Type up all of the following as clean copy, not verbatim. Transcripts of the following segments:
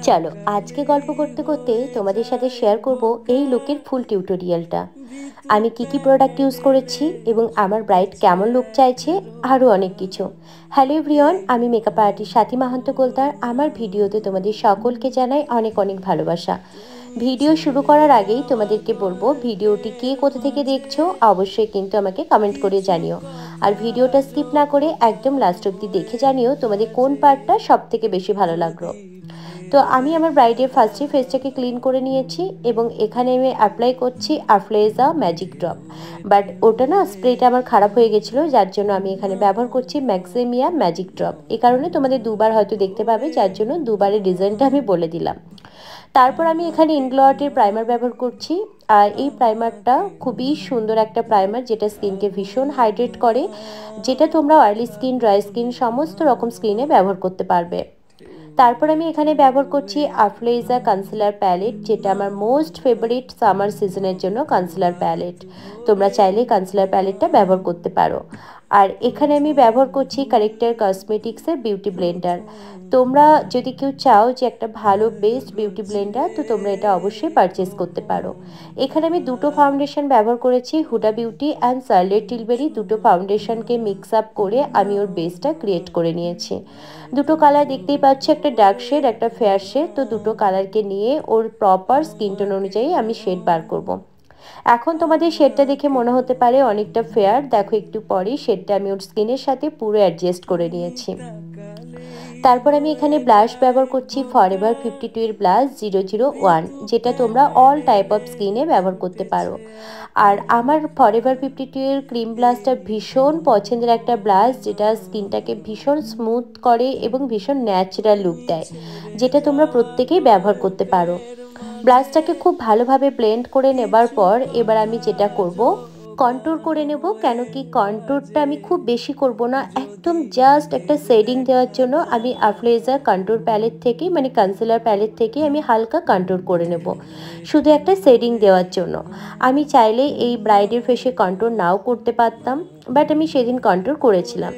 চলো আজকে গল্প করতে করতে তোমাদের সাথে শেয়ার করব এই লুকের ফুল টিউটোরিয়ালটা। আমি কি কি প্রোডাক্ট ইউজ করেছি এবং আমার ব্রাইড কেমন লুক চাইছে, আরও অনেক কিছু। হ্যালো এভরিওয়ান, আমি মেকআপ আর্টিস্ট সাথী মাহান্ত কোলতার। আমার ভিডিওতে তোমাদের সকলকে জানাই অনেক অনেক ভালোবাসা। ভিডিও শুরু করার আগেই তোমাদেরকে বলবো, ভিডিওটি কে কোথা থেকে দেখছো অবশ্যই কিন্তু আমাকে কমেন্ট করে জানিও। আর ভিডিওটা স্কিপ না করে একদম লাস্ট অবধি দেখে জানিও তোমাদের কোন পার্টটা সব থেকে বেশি ভালো লাগলো। তো আমি আমার ব্রাইডের ফার্স্টে ফেসটাকে ক্লিন করে নিয়েছি এবং এখানে আমি অ্যাপ্লাই করছি আফ্লেজা ম্যাজিক ড্রপ। বাট ওটা না, স্প্রেটা আমার খারাপ হয়ে গেছিলো, যার জন্য আমি এখানে ব্যবহার করছি ম্যাক্সিমিয়া ম্যাজিক ড্রপ। এই কারণে তোমাদের দুবার হয়তো দেখতে পাবে, যার জন্য দুবারের ডিজাইনটা আমি বলে দিলাম। তারপর আমি এখানে ইনগ্লোয়ার্টের প্রাইমার ব্যবহার করছি। আর এই প্রাইমারটা খুবই সুন্দর একটা প্রাইমার, যেটা স্কিনকে ভীষণ হাইড্রেট করে, যেটা তোমরা অয়েলি স্কিন, ড্রাই স্কিন, সমস্ত রকম স্কিনে ব্যবহার করতে পারবে। তারপর আমি এখানে ব্যবহার করছি আফ্লেজা কনসিলার প্যালেট, যেটা আমার মোস্ট ফেভারিট সামার সিজনের জন্য কনসিলার প্যালেট। তোমরা চাইলে কনসিলার প্যালেটটা ব্যবহার করতে পারো। আর এখানে আমি ব্যবহার করছি কারেক্টার কসমেটিক্সের বিউটি ব্লেন্ডার। তোমরা যদি কেউ চাও যে একটা ভালো বেস্ট বিউটি ব্লেন্ডার, তো তোমরা এটা অবশ্যই পারচেস করতে পারো। এখানে আমি দুটো ফাউন্ডেশন ব্যবহার করেছি, হুডা বিউটি অ্যান্ড চার্লোট টিলবেরি। দুটো ফাউন্ডেশনকে মিক্স আপ করে আমি ওর বেসটা ক্রিয়েট করে নিয়েছি। দুটো কালার দেখতেই পাচ্ছ, একটা ডার্ক শেড, একটা ফেয়ার শেড। তো দুটো কালারকে নিয়ে ওর প্রপার স্কিন টোন অনুযায়ী আমি শেড বার করব। এখন তোমাদের শেডটা দেখে মনে হতে পারে অনেকটা ফেয়ার, দেখো একটু পরেই শেডটা আমি ওর স্কিনের সাথে পুরো অ্যাডজাস্ট করে নিয়েছি। তারপর আমি এখানে ব্লাশ ব্যবহার করছি ফরএভার 52 এর ব্লাশ 001, যেটা তোমরা অল টাইপ অফ স্কিনে ব্যবহার করতে পারো। আর আমার ফরএভার 52 এর ক্রিম ব্লাশটা ভীষণ পছন্দের একটা ব্লাশ, যেটা স্কিনটাকে ভীষণ স্মুথ করে এবং ভীষণ ন্যাচারাল লুক দেয়, যেটা তোমরা প্রত্যেকেই ব্যবহার করতে পারো। ব্লাশটাকে খুব ভালোভাবে ব্লেন্ড করে নেবার পর এবার আমি যেটা করব, কন্ট্যুর করে নেব। কেন কি কন্ট্যুরটা আমি খুব বেশি করব না, একদম জাস্ট একটা শেডিং দেওয়ার জন্য আমি আফ্লেজা কন্ট্যুর প্যালেট থেকে, মানে কনসিলার প্যালেট থেকে আমি হালকা কন্ট্যুর করে নেব, শুধু একটা শেডিং দেওয়ার জন্য। আমি চাইলে এই ব্রাইডের ফেসে কন্ট্যুর নাও করতে পারতাম, বাট আমি সেদিন কন্ট্যুর করেছিলাম।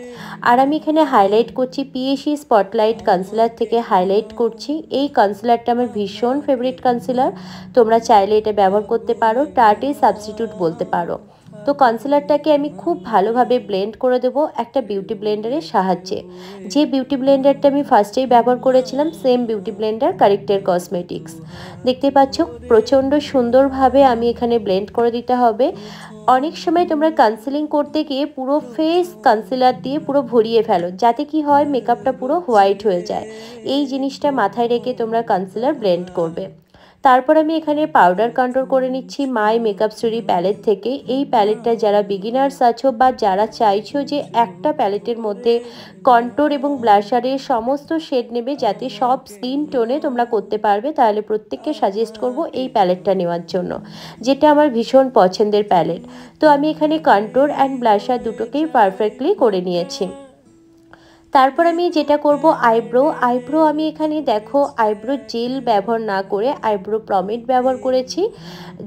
আর আমি এখানে হাইলাইট করছি পিএসি স্পটলাইট কনসিলার থেকে হাইলাইট করছি। এই কনসিলারটা আমার ভীষণ ফেভারিট কনসিলার, তোমরা চাইলে এটা ব্যবহার করতে পারো, টার্টের সাবস্টিটিউট বলতে পারো। তো কনসিলারটাকে আমি খুব ভালোভাবে ব্লেন্ড করে দেবো একটা বিউটি ব্লেন্ডারের সাহায্যে। যে বিউটি ব্লেন্ডারটা আমি ফার্স্টেই ব্যবহার করেছিলাম, same beauty Blender corrector cosmetics. দেখতে পাচ্ছ প্রচণ্ড সুন্দরভাবে আমি এখানে ব্লেন্ড করে দিতে হবে। অনেক সময় তোমরা কনসিলিং করতে গিয়ে পুরো ফেস কনসিলার দিয়ে পুরো ভরিয়ে ফেলো, যাতে কি হয় মেকআপটা পুরো হোয়াইট হয়ে যায়। এই জিনিসটা মাথায় রেখে তোমরা কনসিলার ব্লেন্ড করবে। তারপর আমি এখানে পাউডার কন্ট্রোল করে নিচ্ছি মাই মেকআপ স্টোরি প্যালেট থেকে। এই প্যালেটটা যারা বিগিনার্স আছো বা যারা চাইছো যে একটা প্যালেটের মধ্যে কন্ট্রোর এবং ব্লাশারের সমস্ত শেড নেবে, যাতে সব স্কিন টোনে তোমরা করতে পারবে, তাহলে প্রত্যেককে সাজেস্ট করব এই প্যালেটটা নেওয়ার জন্য, যেটা আমার ভীষণ পছন্দের প্যালেট। তো আমি এখানে কন্ট্রোর অ্যান্ড ব্লাশার দুটোকেই পারফেক্টলি করে নিয়েছি। তারপর আমি যেটা করব আইব্রো আমি এখানে দেখো আইব্রো জেল ব্যবহার না করে আইব্রো পমেড ব্যবহার করেছি,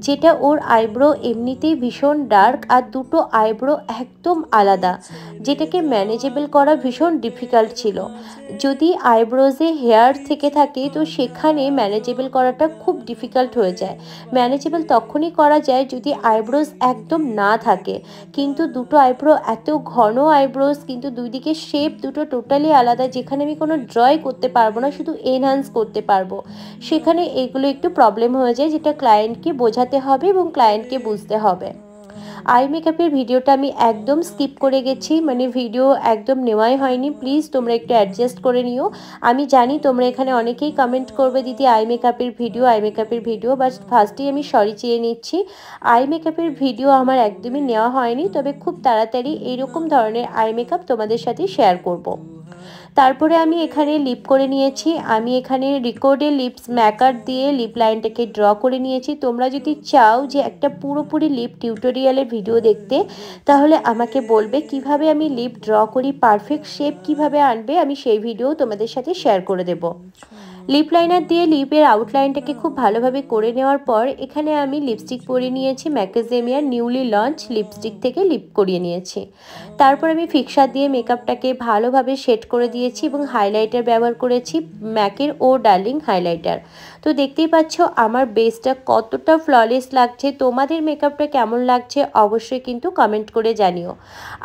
যেটা ওর আইব্রো এমনিতেই ভীষণ ডার্ক, আর দুটো আইব্রো একদম আলাদা, যেটাকে ম্যানেজেবল করা ভীষণ ডিফিকাল্ট ছিল। যদি আইব্রোজে হেয়ার থেকে থাকে তো সেখানে ম্যানেজেবল করাটা খুব ডিফিকাল্ট হয়ে যায়। ম্যানেজেবল তখনই করা যায় যদি আইব্রোজ একদম না থাকে, কিন্তু দুটো আইব্রো এত ঘন আইব্রোজ, কিন্তু দুই দিকে শেপ দুটো টোটালি আলাদা, যেখানে আমি কোনো ড্রই করতে পারবো না, শুধু এনহান্স করতে পারবো। সেখানে এগুলো একটু প্রবলেম হয়ে যায়, যেটা ক্লায়েন্টকে বোঝাতে হবে এবং ক্লায়েন্টকে বুঝতে হবে। আই মেকআপের ভিডিওটা আমি একদম স্কিপ করে গেছি, মানে ভিডিও একদম নেওয়াই হয়নি, প্লিজ তোমরা একটু অ্যাডজাস্ট করে নিও। আমি জানি তোমরা এখানে অনেকেই কমেন্ট করবে দিদি আই মেকআপের ভিডিও, বাট ফার্স্টেই আমি সরি চেয়ে নিচ্ছি। আই মেকআপের ভিডিও আমার একদমই নেওয়া হয়নি, তবে খুব তাড়াতাড়ি এইরকম ধরনের আই মেকআপ তোমাদের সাথে শেয়ার করব। তারপরে আমি এখানে লিপ করে নিয়েছি, আমি এখানে রিকোডের লিপস ম্যাকার দিয়ে লিপ লাইনটাকে ড্র করে নিয়েছি। তোমরা যদি চাও যে একটা পুরোপুরি লিপ টিউটোরিয়ালের ভিডিও দেখতে, তাহলে আমাকে বলবে কিভাবে আমি লিপ ড্র করি, পারফেক্ট শেপ কিভাবে আনবে, আমি সেই ভিডিও তোমাদের সাথে শেয়ার করে দেব। লিপ লাইনার দিয়ে লিপের আউটলাইনটাকে খুব ভালোভাবে করে নেওয়ার পর এখানে আমি লিপস্টিক পরিয়ে নিয়েছি। ম্যাকাডেমিয়ার নিউলি লঞ্চ লিপস্টিক থেকে লিপ করিয়ে নিয়েছি। তারপর আমি ফিক্সার দিয়ে মেকআপটাকে ভালোভাবে সেট করে দিয়েছি এবং হাইলাইটার ব্যবহার করেছি ম্যাকের ও ডার্লিং হাইলাইটার। তো দেখতেই পাচ্ছ আমার বেসটা কতটা ফ্ললেস লাগছে। তোমাদের মেকআপটা কেমন লাগছে অবশ্যই কিন্তু কমেন্ট করে জানিও।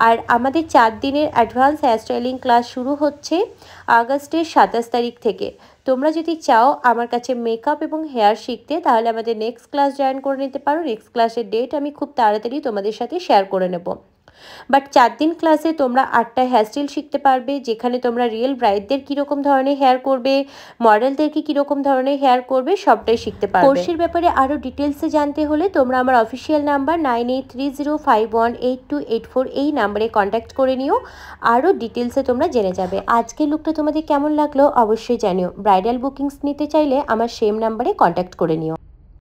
আর আমাদের 4 দিনের অ্যাডভান্স হেয়ার স্টাইলিং ক্লাস শুরু হচ্ছে আগস্টের 27 তারিখ থেকে। তোমরা যদি চাও আমার কাছে মেকআপ এবং হেয়ার শিখতে, তাহলে আমাদের নেক্সট ক্লাস জয়েন করে নিতে পারো। নেক্সট ক্লাসের ডেট আমি খুব তাড়াতাড়ি তোমাদের সাথে শেয়ার করে নেব। বাট 4 দিন ক্লাসে তোমরা 8টা হেয়ারস্টাইল শিখতে পারবে, যেখানে তোমরা রিয়েল ব্রাইডদের কীরকম ধরনের হেয়ার করবে, মডেলদেরকে কীরকম ধরনের হেয়ার করবে, সবটাই শিখতে পারবে। কোর্সের ব্যাপারে আরও ডিটেলসে জানতে হলে তোমরা আমার অফিসিয়াল নাম্বার 9830518284 এই নাম্বারে কন্ট্যাক্ট করে নিও। আরও ডিটেলসে তোমরা জেনে যাবে। আজকের লুকটা তোমাদের কেমন লাগলো অবশ্যই জানিও। ব্রাইডাল বুকিংস নিতে চাইলে আমার সেম নাম্বারে কন্ট্যাক্ট করে নিও।